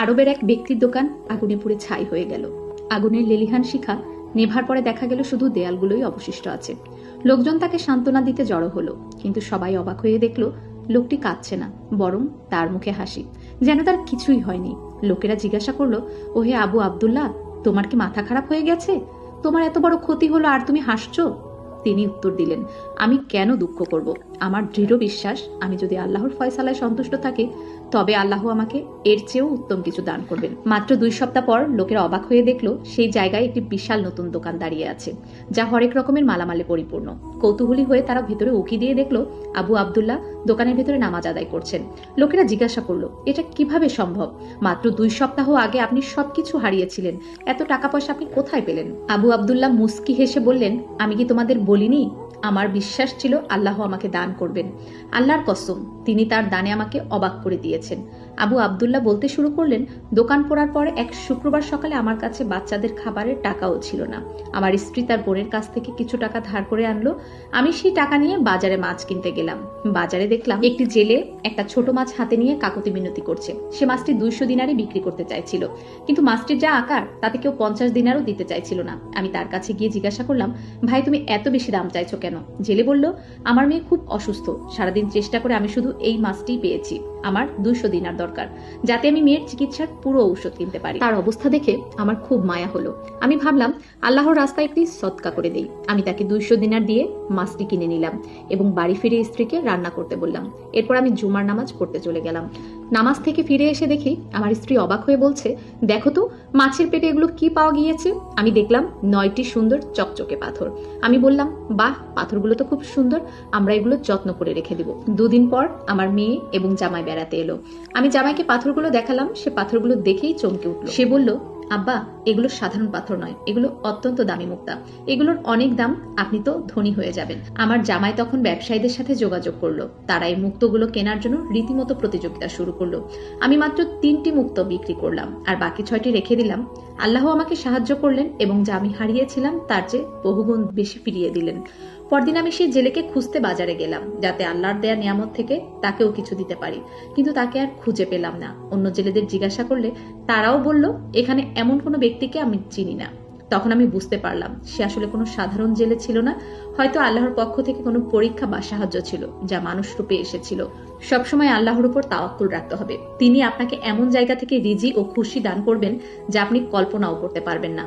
আরবের এক ব্যক্তির দোকান আগুনে পুড়ে ছাই হয়ে গেল। আগুনের লেলিহান শিখা নেভার পরে দেখা গেল শুধু দেয়ালগুলোই অবশিষ্ট আছে। লোকজন তাকে সান্ত্বনা দিতে জড়ো হলো, কিন্তু সবাই অবাক হয়ে দেখল লোকটি কাঁদছে না, বরং তার মুখে হাসি, যেন তার কিছুই হয়নি। লোকেরা জিজ্ঞাসা করলো, ওহে আবু আবদুল্লাহ, তোমার কি মাথা খারাপ হয়ে গেছে? তোমার এত বড় ক্ষতি হলো আর তুমি হাসছো? তিনি উত্তর দিলেন, আমি কেন দুঃখ করব? আমার দৃঢ় বিশ্বাস, আমি যদি আল্লাহর ফয়সালায় সন্তুষ্ট থাকি তবে আল্লাহ আমাকে এর চেয়েও উত্তম কিছু দান করবেন। মাত্র 2 সপ্তাহ পর লোকেরা অবাক হয়ে দেখলো সেই জায়গায় একটি বিশাল নতুন দোকান দাঁড়িয়ে আছে, যা হরেক রকমের মালামালে পরিপূর্ণ। কৌতূহলী হয়ে তারা ভেতরে উকি দিয়ে দেখলো আবু আবদুল্লাহ দোকানের ভেতরে নামাজ আদায় করছেন। লোকেরা জিজ্ঞাসা করলো, এটা কিভাবে সম্ভব? মাত্র 2 সপ্তাহ আগে আপনি সবকিছু হারিয়েছিলেন, এত টাকা পয়সা আপনি কোথায় পেলেন? আবু আবদুল্লাহ মুস্কি হেসে বললেন, আমি কি তোমাদের বলিনি আমার বিশ্বাস ছিল আল্লাহ আমাকে দান করবেন? আল্লাহর কসম, তিনি তার দানে আমাকে অবাক করে দিয়েছেন। আবু আবদুল্লাহ বলতে শুরু করলেন, দোকান পোড়ার পর এক শুক্রবার সকালে আমার কাছে বাচ্চাদের খাবারের টাকাও ছিল না। আমার স্ত্রী তার বোনের কাছ থেকে কিছু টাকা ধার করে আনলো। আমি সেই টাকা নিয়ে বাজারে মাছ কিনতে গেলাম। বাজারে দেখলাম একটি জেলে একটা ছোট মাছ হাতে নিয়ে কাকুতি মিনতি করছে। সে মাছটি 200 দিনারে বিক্রি করতে চাইছিল, কিন্তু মাছটির যা আকার তাতে কেউ 50 দিনারও দিতে চাইছিল না। আমি তার কাছে গিয়ে জিজ্ঞাসা করলাম, ভাই তুমি এত বেশি দাম চাইছো কেন? জেলে বলল, আমার মেয়ে খুব অসুস্থ, সারাদিন চেষ্টা করে আমি শুধু এই মাছটিই পেয়েছি। আমার 200 দিনার দরকার, যাতে আমি মেয়ের চিকিৎসার পুরো ঔষধ কিনতে পারি। তার অবস্থা দেখে আমার খুব মায়া হলো। আমি ভাবলাম আল্লাহর রাস্তায় একটি সদকা করে দেই। আমি তাকে 200 দিনার দিয়ে মাছটি কিনে নিলাম এবং বাড়ি ফিরে স্ত্রীকে রান্না করতে বললাম। এরপর আমি জুমার নামাজ পড়তে চলে গেলাম। নামাজ থেকে ফিরে এসে দেখি আমার স্ত্রী অবাক হয়ে বলছে, দেখো তো মাছের পেটে এগুলো কি পাওয়া গিয়েছে। আমি দেখলাম 9টি সুন্দর চকচকে পাথর। আমি বললাম, বাহ, পাথরগুলো তো খুব সুন্দর, আমরা এগুলো যত্ন করে রেখে দিব। 2 দিন পর আমার মেয়ে এবং জামাই বেড়াতে এলো। আমি জামাইকে পাথরগুলো দেখালাম। সে পাথরগুলো দেখেই চমকে উঠল। সে বলল, আব্বা, এগুলো সাধারণ পাথর নয়, এগুলো অত্যন্ত দামি মুক্তা, এগুলোর অনেক দাম, আপনি তো ধনী হয়ে যাবেন। আমার জামাই তখন ব্যবসায়ীদের সাথে যোগাযোগ করলো। তারা এই মুক্তগুলো কেনার জন্য রীতিমতো প্রতিযোগিতা শুরু করলো। আমি মাত্র 3টি মুক্ত বিক্রি করলাম আর বাকি 6টি রেখে দিলাম। আল্লাহ আমাকে সাহায্য করলেন এবং যা আমি হারিয়েছিলাম তার চেয়ে বহুগুণ বেশি ফিরিয়ে দিলেন। পরদিন আমি সেই জেলেকে খুঁজতে বাজারে গেলাম, যাতে আল্লাহর দেয়া নিয়ামত থেকে তাকেও কিছু দিতে পারি, কিন্তু তাকে আর খুঁজে পেলাম না। অন্য জেলেদের জিজ্ঞাসা করলে তারাও বলল, এখানে এমন কোনো ব্যক্তিকে আমি চিনি না। তখন আমি বুঝতে পারলাম সে আসলে কোনো সাধারণ জেলে ছিল না, হয়তো আল্লাহর পক্ষ থেকে কোনো পরীক্ষা বা সাহায্য ছিল, যা মানুষ রূপে এসেছিল। সবসময় আল্লাহর উপর তাওয়াক্কুল রাখতে হবে। তিনি আপনাকে এমন জায়গা থেকে রিজি ও খুশি দান করবেন যা আপনি কল্পনাও করতে পারবেন না।